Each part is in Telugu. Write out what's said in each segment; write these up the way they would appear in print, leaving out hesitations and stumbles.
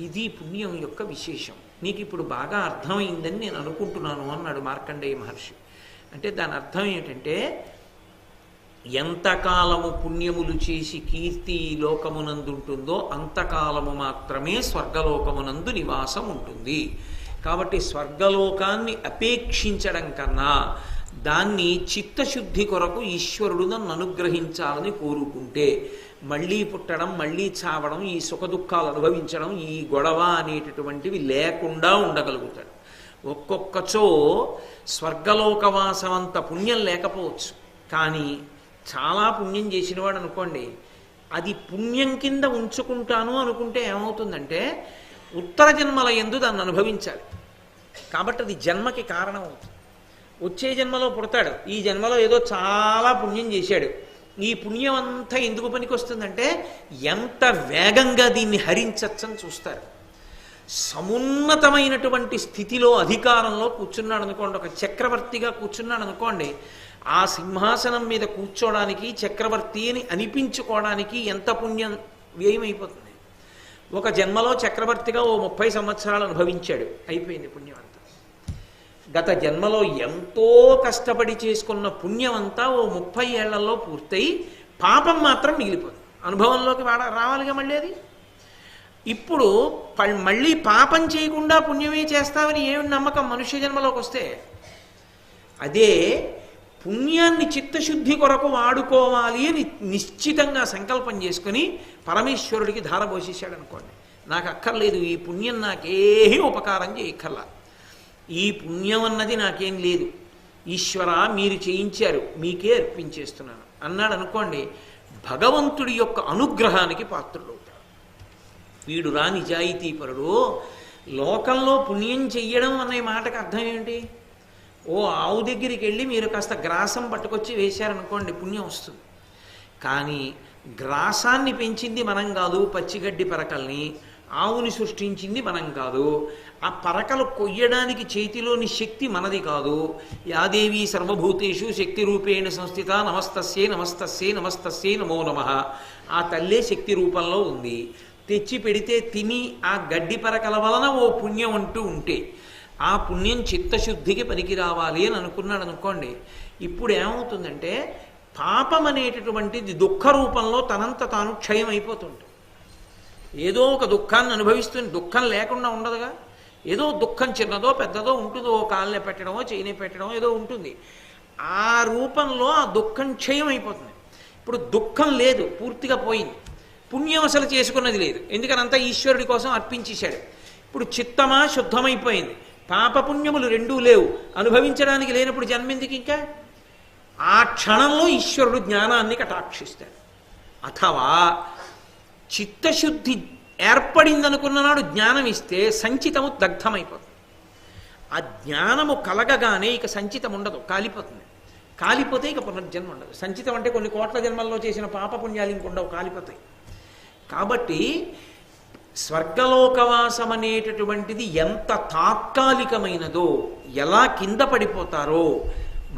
ఇది పుణ్యం యొక్క విశేషం. నీకు ఇప్పుడు బాగా అర్థమైందని నేను అనుకుంటున్నాను అన్నాడు మార్కండేయ మహర్షి. అంటే దాని అర్థం ఏంటంటే, ఎంతకాలము పుణ్యములు చేసి కీర్తి ఈ లోకమునందు ఉంటుందో అంతకాలము మాత్రమే స్వర్గలోకమునందు నివాసం ఉంటుంది. కాబట్టి స్వర్గలోకాన్ని అపేక్షించడం కన్నా దాన్ని చిత్తశుద్ధి కొరకు ఈశ్వరుడు నన్ను అనుగ్రహించాలని కోరుకుంటే మళ్ళీ పుట్టడం, మళ్ళీ చావడం, ఈ సుఖదుఖాలు అనుభవించడం, ఈ గొడవ అనేటటువంటివి లేకుండా ఉండగలుగుతాడు. ఒక్కొక్కచో స్వర్గలోకవాసం అంత పుణ్యం లేకపోవచ్చు, కానీ చాలా పుణ్యం చేసినవాడు అనుకోండి, అది పుణ్యం కింద ఉంచుకుంటాను అనుకుంటే ఏమవుతుందంటే ఉత్తర జన్మల యందు దాన్ని అనుభవించాలి. కాబట్టి అది జన్మకి కారణం అవుతుంది. వచ్చే జన్మలో పుడతాడు, ఈ జన్మలో ఏదో చాలా పుణ్యం చేశాడు. ఈ పుణ్యం అంతా ఎందుకు పనికి వస్తుందంటే ఎంత వేగంగా దీన్ని హరించచ్చని చూస్తారు. సమున్నతమైనటువంటి స్థితిలో అధికారంలో కూర్చున్నాడు అనుకోండి, ఒక చక్రవర్తిగా కూర్చున్నాడు అనుకోండి, ఆ సింహాసనం మీద కూర్చోడానికి, చక్రవర్తి అని అనిపించుకోవడానికి ఎంత పుణ్యం వ్యయమైపోతుంది. ఒక జన్మలో చక్రవర్తిగా ఓ 30 సంవత్సరాలు అనుభవించాడు, అయిపోయింది పుణ్యం అంతా. గత జన్మలో ఎంతో కష్టపడి చేసుకున్న పుణ్యం అంతా ఓ 30 ఏళ్లలో పూర్తయి పాపం మాత్రం మిగిలిపోతుంది. అనుభవంలోకి రావాలిగా మళ్ళీ అది. ఇప్పుడు మళ్ళీ పాపం చేయకుండా పుణ్యమే చేస్తామని ఏమి నమ్మకం మనుష్య జన్మలోకి వస్తే? అదే పుణ్యాన్ని చిత్తశుద్ధి కొరకు వాడుకోవాలి అని నిశ్చితంగా సంకల్పం చేసుకుని పరమేశ్వరుడికి ధారపోసేసాడు అనుకోండి, నాకు అక్కర్లేదు, ఈ పుణ్యం నాకేమీ ఉపకారం చేయక్కర్లా, ఈ పుణ్యం అన్నది నాకేం లేదు, ఈశ్వర మీరు చేయించారు, మీకే అర్పించేస్తున్నాను అన్నాడు అనుకోండి, భగవంతుడి యొక్క అనుగ్రహానికి పాత్రుడు అవుతాడు. వీడు రా నిజాయితీపరుడు. లోకంలో పుణ్యం చెయ్యడం అనే మాటకు అర్థం ఏంటి? ఓ ఆవు దగ్గరికి వెళ్ళి మీరు కాస్త గ్రాసం పట్టుకొచ్చి వేశారనుకోండి, పుణ్యం వస్తుంది. కానీ గ్రాసాన్ని పెంచింది మనం కాదు, పచ్చిగడ్డి పరకల్ని, ఆవుని సృష్టించింది మనం కాదు, ఆ పరకలు కొయ్యడానికి చేతిలోని శక్తి మనది కాదు. యాదేవి సర్వభూతేషు శక్తి రూపేణ సంస్థిత నమస్తస్యే నమస్తస్యే నమస్తస్యే నమో నమః. ఆ తల్లే శక్తి రూపంలో ఉంది. తెచ్చి పెడితే తిని ఆ గడ్డి పరకల వలన ఓ పుణ్యం అంటూ ఉంటే ఆ పుణ్యం చిత్తశుద్ధికి పనికి రావాలి అని అనుకున్నాడు అనుకోండి, ఇప్పుడు ఏమవుతుందంటే పాపం అనేటటువంటిది దుఃఖ రూపంలో తనంత తాను క్షయం అయిపోతుంటుంది. ఏదో ఒక దుఃఖాన్ని అనుభవిస్తుంది, దుఃఖం లేకుండా ఉండదుగా. ఏదో దుఃఖం చిన్నదో పెద్దదో ఉంటుందో, కాళ్ళని పెట్టడమో చేయని పెట్టడమో ఏదో ఉంటుంది. ఆ రూపంలో ఆ దుఃఖం క్షయం అయిపోతుంది. ఇప్పుడు దుఃఖం లేదు, పూర్తిగా పోయింది. పుణ్యం అసలు చేసుకున్నది లేదు, ఎందుకని అంతా ఈశ్వరుడి కోసం అర్పించేశాడు. ఇప్పుడు చిత్తమా శుద్ధమైపోయింది, పాపపుణ్యములు రెండూ లేవు, అనుభవించడానికి లేనప్పుడు జన్మెందుకు ఇంకా? ఆ క్షణంలో ఈశ్వరుడు జ్ఞానాన్ని కటాక్షిస్తాడు. అథవా చిత్తశుద్ధి ఏర్పడిందనుకున్న నాడు జ్ఞానం ఇస్తే సంచితము దగ్ధమైపోతుంది. ఆ జ్ఞానము కలగగానే ఇక సంచితం ఉండదు, కాలిపోతుంది. కాలిపోతే ఇక పునర్జన్మ ఉండదు. సంచితం అంటే కొన్ని కోట్ల జన్మల్లో చేసిన పాపపుణ్యాలు ఇంకొండవు, కాలిపోతాయి. కాబట్టి స్వర్గలోకవాసం అనేటటువంటిది ఎంత తాత్కాలికమైనదో, ఎలా కింద పడిపోతారో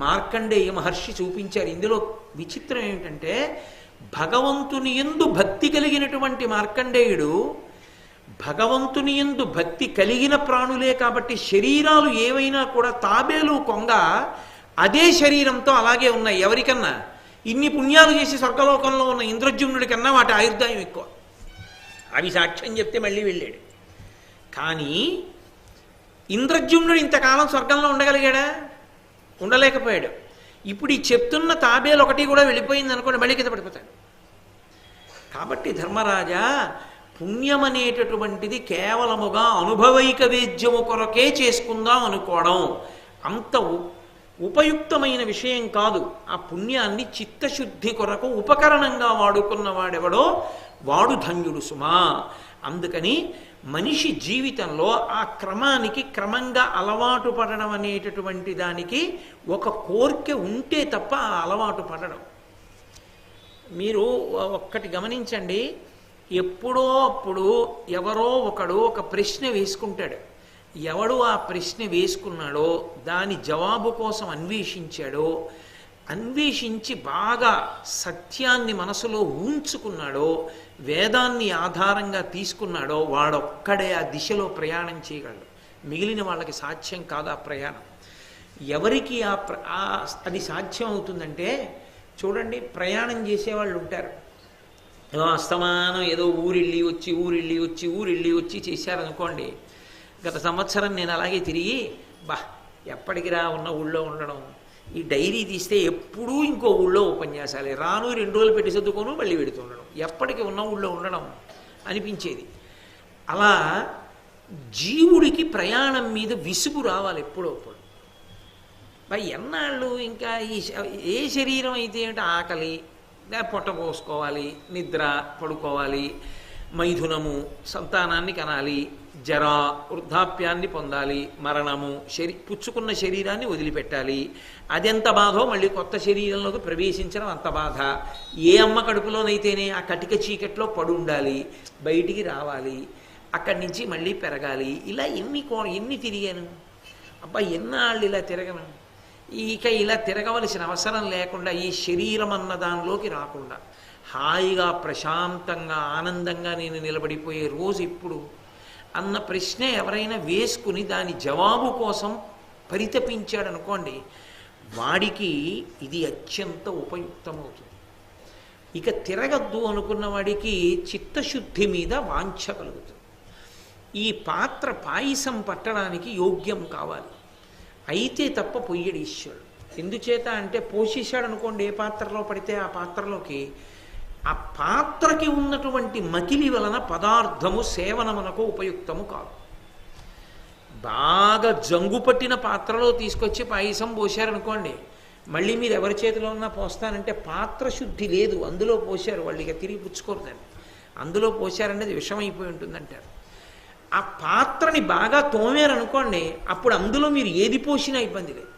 మార్కండేయ మహర్షి చూపించారు. ఇందులో విచిత్రం ఏమిటంటే భగవంతుని యందు భక్తి కలిగినటువంటి మార్కండేయుడు, భగవంతుని యందు భక్తి కలిగిన ప్రాణులే కాబట్టి శరీరాలు ఏవైనా కూడా తాబేలు కొంగ అదే శరీరంతో అలాగే ఉన్నాయి. ఎవరికన్నా ఇన్ని పుణ్యాలు చేసి స్వర్గలోకంలో ఉన్న ఇంద్రజుమ్నుడి కన్నా వాటి ఆయుర్దాయం ఎక్కువ. అవి సాక్ష్యం చెప్తే మళ్ళీ వెళ్ళాడు. కానీ ఇంద్రజుమ్నుడు ఇంతకాలం స్వర్గంలో ఉండగలిగాడా? ఉండలేకపోయాడు. ఇప్పుడు ఈ చెప్తున్న తాబేలు ఒకటి కూడా వెళ్ళిపోయింది అనుకోండి, మళ్ళీ కింద పడిపోతాడు. కాబట్టి ధర్మరాజా, పుణ్యం అనేటటువంటిది కేవలముగా అనుభవైక వేద్యము కొరకే చేసుకుందాం అనుకోవడం అంత ఉపయుక్తమైన విషయం కాదు. ఆ పుణ్యాన్ని చిత్తశుద్ధి కొరకు ఉపకరణంగా వాడుకున్న వాడెవడో వాడు ధన్యుడు సుమా. అందుకని మనిషి జీవితంలో ఆ క్రమానికి క్రమంగా అలవాటు పడడం అనేటటువంటి దానికి ఒక కోరిక ఉంటే తప్ప ఆ అలవాటు పడడం. మీరు ఒక్కటి గమనించండి, ఎప్పుడో అప్పుడు ఎవరో ఒకడు ఒక ప్రశ్న వేసుకుంటాడు. ఎవడు ఆ ప్రశ్న వేసుకున్నాడో, దాని జవాబు కోసం అన్వేషించాడో, అన్వేషించి బాగా సత్యాన్ని మనసులో ఉంచుకున్నాడో, వేదాన్ని ఆధారంగా తీసుకున్నాడో వాడొక్కడే ఆ దిశలో ప్రయాణం చేయగలడు. మిగిలిన వాళ్ళకి సాధ్యం కాదు ఆ ప్రయాణం. ఎవరికి అది సాధ్యం అవుతుందంటే, చూడండి, ప్రయాణం చేసేవాళ్ళు ఉంటారు. అస్తమానం ఏదో ఊరిళ్ళి వచ్చి చేశారనుకోండి. గత సంవత్సరం నేను అలాగే తిరిగి ఎప్పటికిరా ఉన్న ఊళ్ళో ఉండడం, ఈ డైరీ తీస్తే ఎప్పుడూ ఇంకో ఊళ్ళో ఉపన్యాసాలే, రాను 2 రోజులు పెట్టి సర్దుకోను మళ్ళీ పెడుతుండడం, ఎప్పటికీ ఉన్న ఊళ్ళో ఉండడం అనిపించేది. అలా జీవుడికి ప్రయాణం మీద విసుగు రావాలి ఎప్పుడప్పుడు. ఎన్నాళ్ళు ఇంకా ఏ శరీరం అయితే ఏమిటి, ఆకలి, పొట్ట పోసుకోవాలి, నిద్ర, పడుకోవాలి, మైథునము, సంతానాన్ని కనాలి, జర, వృద్ధాప్యాన్ని పొందాలి, మరణము, పుచ్చుకున్న శరీరాన్ని వదిలిపెట్టాలి, అదెంత బాధో మళ్ళీ కొత్త శరీరంలోకి ప్రవేశించడం అంత బాధ. ఏ అమ్మ కడుపులోనైతేనే ఆ కటిక చీకట్లో పడి ఉండాలి, బయటికి రావాలి, అక్కడి నుంచి మళ్ళీ పెరగాలి. ఇలా ఎన్ని తిరిగాను ఎన్నాళ్ళు ఇలా తిరగను. ఇక ఇలా తిరగవలసిన అవసరం లేకుండా ఈ శరీరం అన్న దానిలోకి రాకుండా హాయిగా ప్రశాంతంగా ఆనందంగా నేను నిలబడిపోయే రోజు ఎప్పుడు అన్న ప్రశ్న ఎవరైనా వేసుకుని దాని జవాబు కోసం పరితపించాడనుకోండి, వాడికి ఇది అత్యంత ఉపయుక్తమవుతుంది. ఇక తిరగద్దు అనుకున్న వాడికి చిత్తశుద్ధి మీద వాంఛ కలుగుతుంది. ఈ పాత్ర పాయసం పట్టడానికి యోగ్యం కావాలి, అయితే తప్ప పొయ్యడు ఈశ్వరుడు. ఎందుచేత అంటే పోషించాడు అనుకోండి, ఏ పాత్రలో పడితే ఆ పాత్రలోకి, ఆ పాత్రకి ఉన్నటువంటి మకిలి వలన పదార్థము సేవనమునకు ఉపయుక్తము కాదు. బాగా జంగు పట్టిన పాత్రలో తీసుకొచ్చి పాయసం పోశారనుకోండి, మళ్ళీ మీరు ఎవరి చేతిలో ఉన్నా పోస్తానంటే పాత్ర శుద్ధి లేదు, అందులో పోశారు, వాళ్ళు ఇక తిరిగి పుచ్చుకోరు దాన్ని, అందులో పోశారనేది విషమైపోయి ఉంటుందంటారు. ఆ పాత్రని బాగా తోమారనుకోండి, అప్పుడు అందులో మీరు ఏది పోసినా ఇబ్బంది లేదు,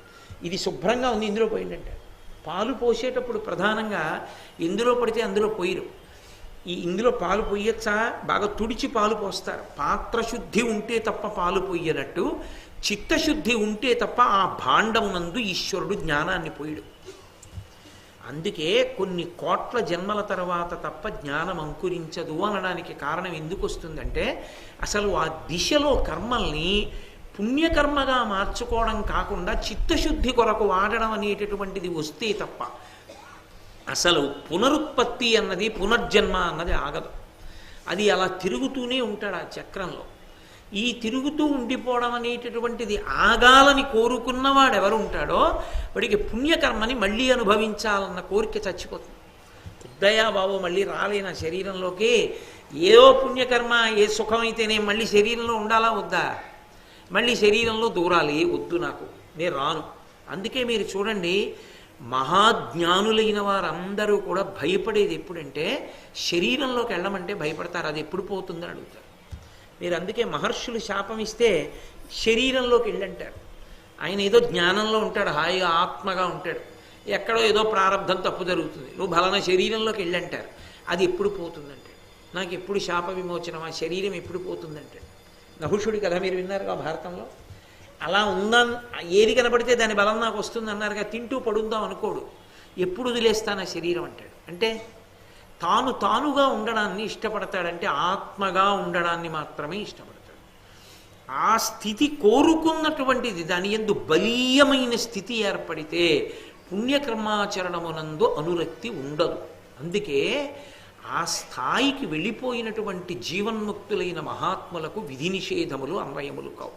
ఇది శుభ్రంగా ఉంది ఇందులో పోయిందంటారు. పాలు పోసేటప్పుడు ప్రధానంగా ఇందులో పడితే అందులో పోయిరు. ఇందులో పాలు పొయ్యొచ్చా, బాగా తుడిచి పాలు పోస్తారు. పాత్ర శుద్ధి ఉంటే తప్ప పాలు పొయ్యనట్టు చిత్తశుద్ధి ఉంటే తప్ప ఆ భాండమునందు ఈశ్వరుడు జ్ఞానాన్ని పోయడు. అందుకే కొన్ని కోట్ల జన్మల తర్వాత తప్ప జ్ఞానం అంకురించదు అనడానికి కారణం ఎందుకు వస్తుందంటే, అసలు ఆ దిశలో కర్మల్ని పుణ్యకర్మగా మార్చుకోవడం కాకుండా చిత్తశుద్ధి కొరకు వాడడం అనేటటువంటిది వస్తే తప్ప అసలు పునరుత్పత్తి అన్నది, పునర్జన్మ అన్నది ఆగదు. అది అలా తిరుగుతూనే ఉంటాడు ఆ చక్రంలో. ఈ తిరుగుతూ ఉండిపోవడం అనేటటువంటిది ఆగాలని కోరుకున్నవాడు ఎవరు ఉంటాడో వాడికి పుణ్యకర్మని మళ్ళీ అనుభవించాలన్న కోరిక చచ్చిపోతుంది. ఉద్దయా బాబు మళ్ళీ రాలేనా శరీరంలోకి, ఏదో పుణ్యకర్మ ఏ సుఖమైతేనే మళ్ళీ శరీరంలో ఉండాలా వద్దా, మళ్ళీ శరీరంలో దూరాలి, వద్దు నాకు, నేను రాను. అందుకే మీరు చూడండి, మహాజ్ఞానులైన వారందరూ కూడా భయపడేది ఎప్పుడంటే శరీరంలోకి వెళ్ళమంటే భయపడతారు, అది ఎప్పుడు పోతుందని అడుగుతారు. మీరు అందుకే మహర్షులు శాపం ఇస్తే శరీరంలోకి వెళ్ళంటారు. ఆయన ఏదో జ్ఞానంలో ఉంటాడు, హాయిగా ఆత్మగా ఉంటాడు, ఎక్కడో ఏదో ప్రారంధం తప్పు జరుగుతుంది, నువ్వు బలన శరీరంలోకి వెళ్ళంటారు. అది ఎప్పుడు పోతుందంటే, నాకు ఎప్పుడు శాప విమోచనం, ఆ శరీరం ఎప్పుడు పోతుందంటే. నహుషుడి కథ మీరు విన్నారుగా భారతంలో. అలా ఉందా, ఏది కనపడితే దాని బలం నాకు వస్తుంది అన్నారుగా, తింటూ పడుందాం అనుకోడు, ఎప్పుడు వదిలేస్తాను ఆ శరీరం అంటాడు. అంటే తానుగా ఉండడాన్ని ఇష్టపడతాడంటే ఆత్మగా ఉండడాన్ని మాత్రమే ఇష్టపడతాడు. ఆ స్థితి కోరుకున్నటువంటిది, దాని యందు బలీయమైన స్థితి ఏర్పడితే పుణ్యకర్మాచరణమునందు అనురక్తి ఉండదు. అందుకే ఆ స్థాయికి వెళ్ళిపోయినటువంటి జీవన్ముక్తులైన మహాత్ములకు విధి నిషేధములు అన్వయములు కావు.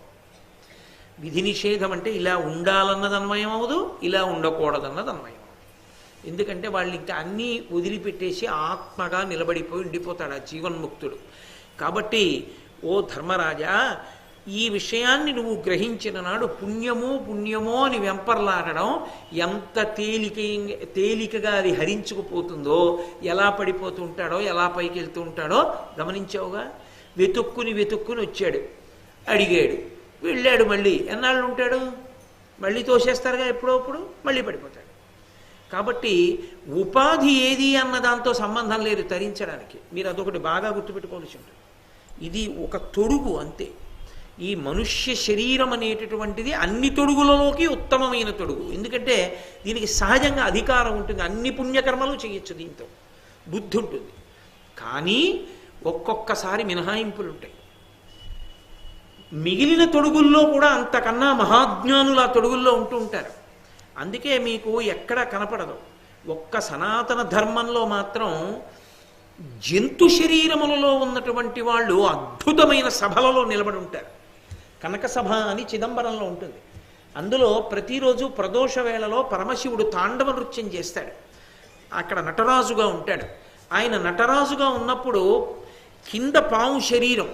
విధి నిషేధం అంటే ఇలా ఉండాలన్నది అన్వయం అవదు, ఇలా ఉండకూడదన్నది అన్వయం. ఎందుకంటే వాళ్ళు ఇంకా అన్నీ వదిలిపెట్టేసి ఆత్మగా నిలబడిపోయి ఉండిపోతాడు ఆ జీవన్ముక్తుడు. కాబట్టి ఓ ధర్మరాజా, ఈ విషయాన్ని నువ్వు గ్రహించిన నాడు పుణ్యమో అని వెంపర్లాడడం ఎంత తేలికగా అది హరించుకుపోతుందో, ఎలా పడిపోతూ ఉంటాడో, ఎలా పైకి వెళ్తూ ఉంటాడో గమనించావుగా. వెతుక్కుని వచ్చాడు, అడిగాడు, వెళ్ళాడు, మళ్ళీ ఎన్నాళ్ళు ఉంటాడు, మళ్ళీ తోసేస్తారుగా ఎప్పుడప్పుడు, మళ్ళీ పడిపోతాడు. కాబట్టి ఉపాధి ఏది అన్న దాంతో సంబంధం లేదు తరించడానికి. మీరు అదొకటి బాగా గుర్తుపెట్టుకోవాల్సి ఉంటుంది. ఇది ఒక తొడుగు అంతే. ఈ మనుష్య శరీరం అనేటటువంటిది అన్ని తొడుగులలోకి ఉత్తమమైన తొడుగు. ఎందుకంటే దీనికి సహజంగా అధికారం ఉంటుంది, అన్ని పుణ్యకర్మలు చేయొచ్చు, దీంతో బుద్ధి ఉంటుంది. కానీ ఒక్కొక్కసారి మినహాయింపులు ఉంటాయి. మిగిలిన తొడుగుల్లో కూడా అంతకన్నా మహాజ్ఞానులు ఆ తొడుగుల్లో ఉంటూ ఉంటారు. అందుకే మీకు ఎక్కడ కనపడదు. ఒక్క సనాతన ధర్మంలో మాత్రం జంతు శరీరములలో ఉన్నటువంటి వాళ్ళు అద్భుతమైన సభలలో నిలబడి ఉంటారు. కనక సభ అని చిదంబరంలో ఉంటుంది. అందులో ప్రతిరోజు ప్రదోష వేళలో పరమశివుడు తాండవ నృత్యం చేస్తాడు. అక్కడ నటరాజుగా ఉంటాడు. ఆయన నటరాజుగా ఉన్నప్పుడు కింద పాము శరీరం,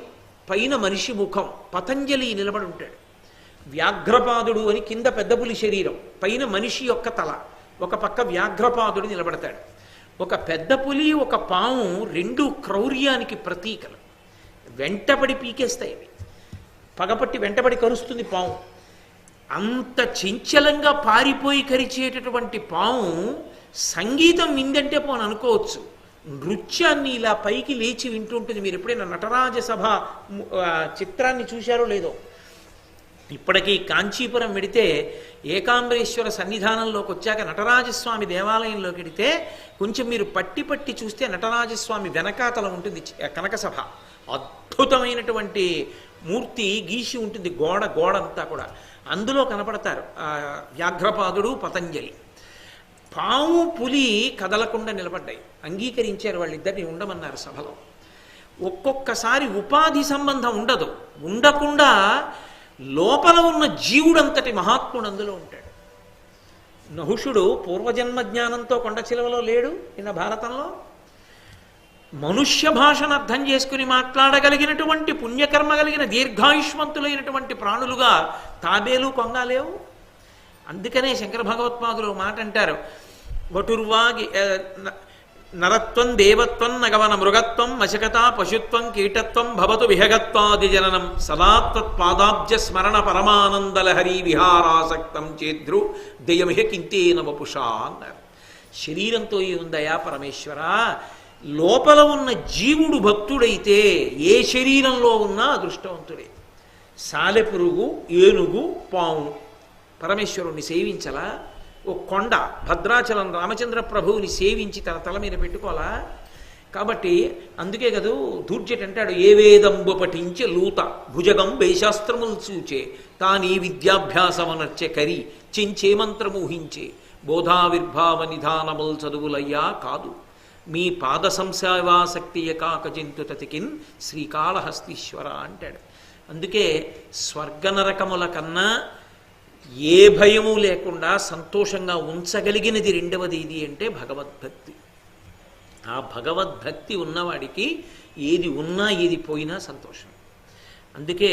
పైన మనిషి ముఖం, పతంజలి నిలబడి ఉంటాడు. వ్యాఘ్రపాదుడు అని కింద పెద్ద పులి శరీరం, పైన మనిషి యొక్క తల, ఒక పక్క వ్యాఘ్రపాదుడు నిలబడతాడు. ఒక పెద్ద పులి ఒక పాము రెండు క్రౌర్యానికి ప్రతీకలు. వెంటబడి పీకేస్తాయి అవి, పగపట్టి వెంటబడి కరుస్తుంది పాము. అంత చంచలంగా పారిపోయి కరిచేటటువంటి పాము సంగీతం విందంటే పోను అనుకోవచ్చు, నృత్యాన్ని ఇలా పైకి లేచి వింటుంటుంది. మీరు ఎప్పుడైనా నటరాజ సభ చిత్రాన్ని చూశారో లేదో, ఇప్పటికీ కాంచీపురం వెడితే ఏకాంబరేశ్వర సన్నిధానంలోకి వచ్చాక నటరాజస్వామి దేవాలయంలోకి వెడితే కొంచెం మీరు పట్టి పట్టి చూస్తే నటరాజస్వామి వెనకాతల ఉంటుంది కనక సభ. అద్భుతమైనటువంటి మూర్తి గీసి ఉంటుంది, గోడంతా కూడా. అందులో కనపడతారు వ్యాఘ్రపాదుడు, పతంజలి. పాము పులి కదలకుండా నిలబడ్డాయి, అంగీకరించారు, వాళ్ళిద్దరిని ఉండమన్నారు సభలో. ఒక్కొక్కసారి ఉపాధి సంబంధం ఉండదు, ఉండకుండా లోపల ఉన్న జీవుడంతటి మహాత్ముడు అందులో ఉంటాడు. నహుషుడు పూర్వజన్మ జ్ఞానంతో కొండ చిలువలో లేడు నిన్న భారతంలో. మనుష్య భాషను అర్థం చేసుకుని మాట్లాడగలిగినటువంటి పుణ్యకర్మ కలిగిన దీర్ఘాయుష్మంతులైనటువంటి ప్రాణులుగా తాబేలు కొంగలేవు. అందుకనే శంకర భగవత్పాదులు మాట అంటారు, వటుర్వాగి నరత్వం దేవత్వం నగవన మృగత్వం మశకత పశుత్వం కీటత్వం భవతు విహగత్వాది జననం సదాత్పాదాబ్జ స్మరణ పరమానందలహరి విహారాసక్తం చేద్రు దయమిహ కింతేన వపుషా అన్నారు. శరీరంతో ఏముందయా పరమేశ్వర, లోపల ఉన్న జీవుడు భక్తుడైతే ఏ శరీరంలో ఉన్నా అదృష్టవంతుడే. సాలెపురుగు, ఏనుగు, పాము పరమేశ్వరుణ్ణి సేవించలా? ఓ కొండ భద్రాచలం రామచంద్ర ప్రభువుని సేవించి తన తల మీద పెట్టుకోవాలా? కాబట్టి అందుకే కదూ దూర్జటి అంటాడు, ఏ వేదంబు పఠించే లూత భుజగం వేశాస్త్రములు చూచే తానీ విద్యాభ్యాసమనర్చె కరి చెంచే మంత్రమూహించే బోధావిర్భావ నిధానముల్ చదువులయ్యా కాదు మీ పాద సంసేవాసక్తియ కాక జంతు తతికిన్ శ్రీకాళహస్తీశ్వర అంటాడు. అందుకే స్వర్గనరకముల కన్నా ఏ భయము లేకుండా సంతోషంగా ఉంచగలిగినది రెండవది ఇది అంటే భగవద్భక్తి. ఆ భగవద్భక్తి ఉన్నవాడికి ఏది ఉన్నా ఏది పోయినా సంతోషం. అందుకే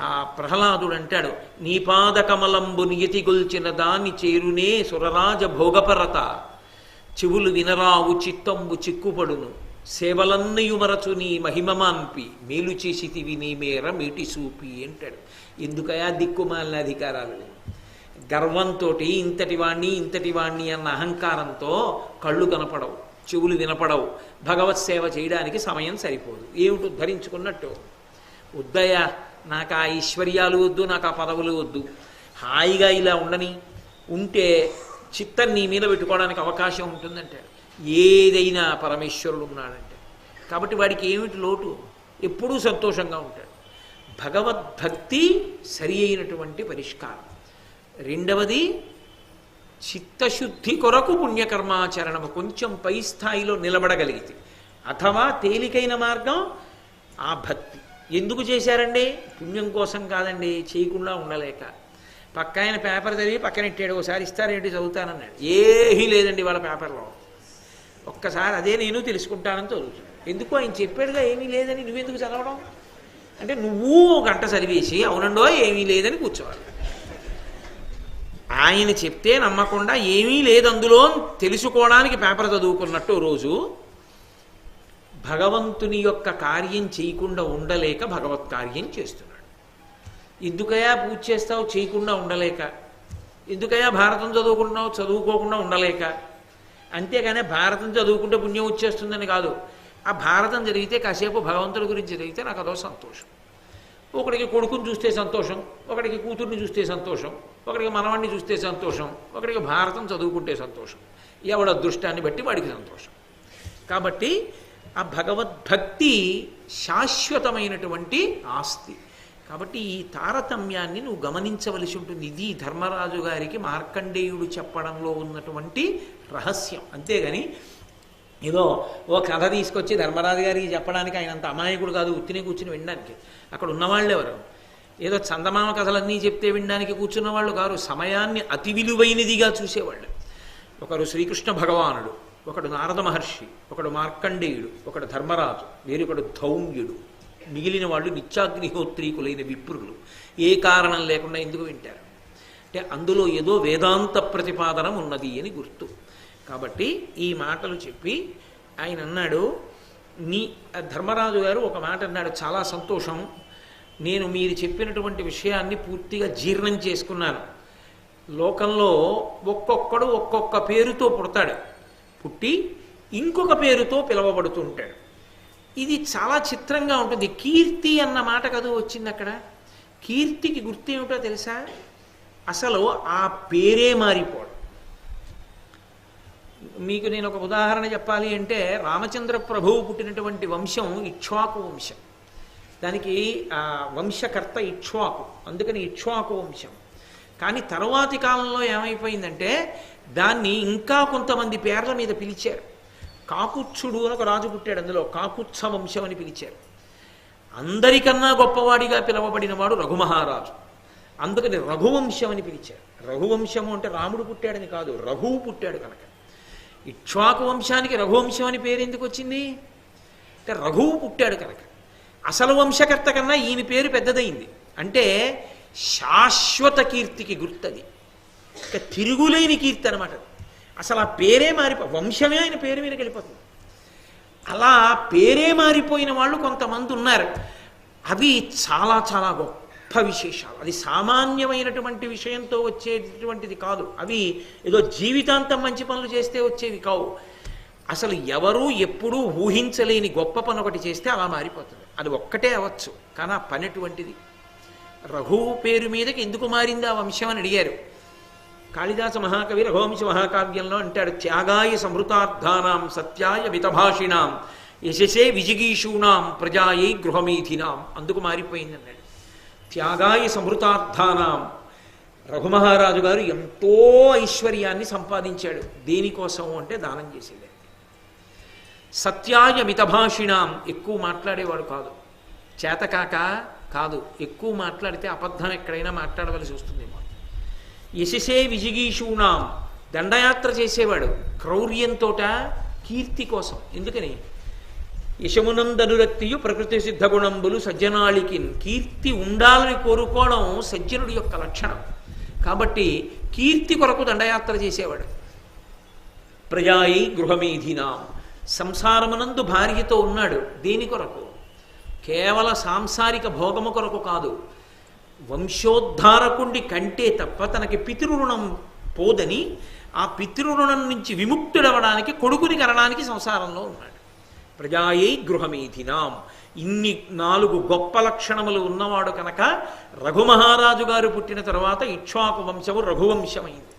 ఆ ప్రహ్లాదుడు అంటాడు, నీ పాదకమలంబు నియతిగొల్చిన దాన్ని చేరునే సురరాజ భోగపరత చెవులు వినరావు చిత్తంబు చిక్కుపడును సేవలన్నయు మరచు నీ మహిమమాన్పి మేలు చేసితివి నీ మేర మేటి సూపి అంటాడు. ఎందుకయా దిక్కుమాలిన అధికారాలు? గర్వంతో ఇంతటి వాణ్ణి అన్న అహంకారంతో కళ్ళు కనపడవు, చెవులు వినపడవు, భగవత్ సేవ చేయడానికి సమయం సరిపోదు. ఏమిటి ధరించుకున్నట్టు? వద్దయ్యా, నాకు ఆ ఐశ్వర్యాలు వద్దు, నాకు ఆ పదవులు వద్దు, హాయిగా ఇలా ఉండని ఉంటే చిత్తం నీ మీద పెట్టుకోవడానికి అవకాశం ఉంటుందంటాడు. ఏదైనా పరమేశ్వరుడు ఉన్నాడంటే కాబట్టి వాడికి ఏమిటి లోటు? ఎప్పుడూ సంతోషంగా ఉంటాడు. భగవద్భక్తి సరి అయినటువంటి పరిష్కారం. రెండవది చిత్తశుద్ధి కొరకు పుణ్యకర్మాచరణము కొంచెం పై స్థాయిలో నిలబడగలిగితే, అథవా తేలికైన మార్గం ఆ భక్తి. ఎందుకు చేశారండి? పుణ్యం కోసం కాదండి, చేయకుండా ఉండలేక. పక్క ఆయన పేపర్ చదివి పక్కనెట్టాడు, ఒకసారి ఇస్తారేంటి చదువుతానన్నాడు. ఏమీ లేదండి వాళ్ళ పేపర్లో. ఒక్కసారి అదే నేను తెలుసుకుంటానని చదువుతాను. ఎందుకు? ఆయన చెప్పాడుగా ఏమీ లేదని, నువ్వెందుకు చదవడం అంటే నువ్వు గంట చదివేసి అవునండో ఏమీ లేదని కూర్చోవాలి. ఆయన చెప్తే నమ్మకుండా ఏమీ లేదు అందులో తెలుసుకోవడానికి పేపర్ చదువుకున్నట్టు రోజు భగవంతుని యొక్క కార్యం చేయకుండా ఉండలేక భగవత్ కార్యం చేస్తున్నాడు. ఎందుకయా పూజ చేస్తావు చేయకుండా ఉండలేక? ఎందుకయా భారతం చదువుకుంటున్నావు చదువుకోకుండా ఉండలేక? అంతేగానే భారతం చదువుకుంటే పుణ్యం వచ్చేస్తుందని కాదు. ఆ భారతం జరిగితే కాసేపు భగవంతుడి గురించి జరిగితే నాకు అదో సంతోషం. ఒకడికి కొడుకుని చూస్తే సంతోషం, ఒకడికి కూతుర్ని చూస్తే సంతోషం, ఒకడికి మనవాణ్ణి చూస్తే సంతోషం, ఒకడికి భారతం చదువుకుంటే సంతోషం. ఎవడ అదృష్టాన్ని బట్టి వాడికి సంతోషం. కాబట్టి ఆ భగవద్భక్తి శాశ్వతమైనటువంటి ఆస్తి. కాబట్టి ఈ తారతమ్యాన్ని నువ్వు గమనించవలసి ఉంటుంది. ఇది ధర్మరాజు గారికి మార్కండేయుడు చెప్పడంలో ఉన్నటువంటి రహస్యం. అంతేగాని ఏదో ఓ కథ తీసుకొచ్చి ధర్మరాజు గారికి చెప్పడానికి ఆయన అంత అమాయకుడు కాదు, ఉత్తిని కూర్చుని వినడానికి. అక్కడ ఉన్నవాళ్ళు ఎవరు? ఏదో చందమామ కథలన్నీ చెప్తే వినడానికి కూర్చున్న వాళ్ళు కాదు, సమయాన్ని అతి విలువైనదిగా చూసేవాళ్ళు. ఒకరు శ్రీకృష్ణ భగవానుడు, ఒకడు నారద మహర్షి, ఒకడు మార్కండేయుడు, ఒకడు ధర్మరాజు, వేరొకడు ధౌమ్యుడు. మిగిలిన వాళ్ళు నిత్యాగ్నిహోత్రీకులైన విప్రులు. ఏ కారణం లేకుండా ఎందుకు వింటారు? అంటే అందులో ఏదో వేదాంత ప్రతిపాదన ఉన్నది అని గుర్తు. కాబట్టి ఈ మాటలు చెప్పి ఆయన అన్నాడు, ధర్మరాజు గారు ఒక మాట అన్నాడు, చాలా సంతోషం, నేను మీరు చెప్పినటువంటి విషయాన్ని పూర్తిగా జీర్ణం చేసుకున్నాను. లోకంలో ఒక్కొక్కడు ఒక్కొక్క పేరుతో పుడతాడు, పుట్టి ఇంకొక పేరుతో పిలవబడుతూ ఉంటాడు. ఇది చాలా చిత్రంగా ఉంటుంది. కీర్తి అన్న మాట కదా వచ్చింది అక్కడ. కీర్తికి గుర్తు ఏమిటో తెలుసా? అసలు ఆ పేరే మారిపోవడం. మీకు నేను ఒక ఉదాహరణ చెప్పాలి అంటే, రామచంద్ర ప్రభువు పుట్టినటువంటి వంశం ఇక్ష్వాకు వంశం. దానికి వంశకర్త ఇక్ష్వాకు, అందుకని ఇక్ష్వాకు వంశం. కానీ తరువాతి కాలంలో ఏమైపోయిందంటే దాన్ని ఇంకా కొంతమంది పేర్ల మీద పిలిచారు. కాకుత్సుడు అని ఒక రాజు పుట్టాడు, అందులో కాకుత్స వంశం అని పిలిచారు. అందరికన్నా గొప్పవాడిగా పిలవబడిన వాడు రఘుమహారాజు, అందుకని రఘువంశం అని పిలిచారు. రఘువంశము అంటే రాముడు పుట్టాడని కాదు, రఘువు పుట్టాడు కనుక. ఇక్ష్వాకు వంశానికి రఘువంశం అని పేరు ఎందుకు వచ్చింది అంటే రఘువు పుట్టాడు కనుక. అసలు వంశకర్త కన్నా ఈయన పేరు పెద్దదైంది. అంటే శాశ్వత కీర్తికి గుర్తది, ఇక తిరుగులేని కీర్తి అనమాట. అసలు ఆ పేరే వంశమే ఆయన పేరు మీద వెళ్ళిపోతుంది. అలా పేరే మారిపోయిన వాళ్ళు కొంతమంది ఉన్నారు. అవి చాలా చాలా గొప్ప విశేషాలు. అది సామాన్యమైనటువంటి విషయంతో వచ్చేటటువంటిది కాదు. అవి ఏదో జీవితాంతం మంచి పనులు చేస్తే వచ్చేవి కావు. అసలు ఎవరూ ఎప్పుడూ ఊహించలేని గొప్ప పని ఒకటి చేస్తే అలా మారిపోతుంది. అది ఒక్కటే అవ్వచ్చు, కానీ ఆ పని అటువంటిది. రఘువు పేరు మీదకి ఎందుకు మారింది ఆ వంశం అని అడిగారు. కాళిదాస మహాకవి రఘువంశ మహాకావ్యంలో అంటాడు, త్యాగాయ సమృతార్థానాం సత్యాయ మితభాషిణాం యశసే విజిగీషూణాం ప్రజాయై గృహమీథినాం. అందుకు మారిపోయింది అన్నాడు. త్యాగాయ సమృతార్థానాం. రఘుమహారాజు గారు ఎంతో ఐశ్వర్యాన్ని సంపాదించాడు. దేనికోసం అంటే దానం చేసేది. సత్యాయ మితభాషిణాం, ఎక్కువ మాట్లాడేవాడు కాదు, చేతకాక కాదు, ఎక్కువ మాట్లాడితే అబద్ధం ఎక్కడైనా మాట్లాడవలసి వస్తుందేమో. యశసే విజిగీషూణాం, దండయాత్ర చేసేవాడు క్రౌర్యంతోట, కీర్తి కోసం. ఎందుకని? యశమునందనురక్తియు ప్రకృతి సిద్ధ గుణంబులు సజ్జనాళికిన్. కీర్తి ఉండాలని కోరుకోవడం సజ్జనుడి యొక్క లక్షణం. కాబట్టి కీర్తి కొరకు దండయాత్ర చేసేవాడు. ప్రజాయి గృహమేధినాం, సంసారమునందు భార్యతో ఉన్నాడు. దేని కొరకు? కేవల సాంసారిక భోగము కొరకు కాదు, వంశోద్ధారకుడి కంటే తప్ప తనకి పితృరుణం పోదని ఆ పితృరుణం నుంచి విముక్తుడవడానికి, కొడుకుని కనడానికి సంసారంలో ఉన్నాడు. ప్రజాయై గృహమేధినాం. ఇన్ని 4 గొప్ప లక్షణములు ఉన్నవాడు కనుక రఘుమహారాజు గారు పుట్టిన తరువాత ఇక్ష్వాకు వంశము రఘువంశమైంది.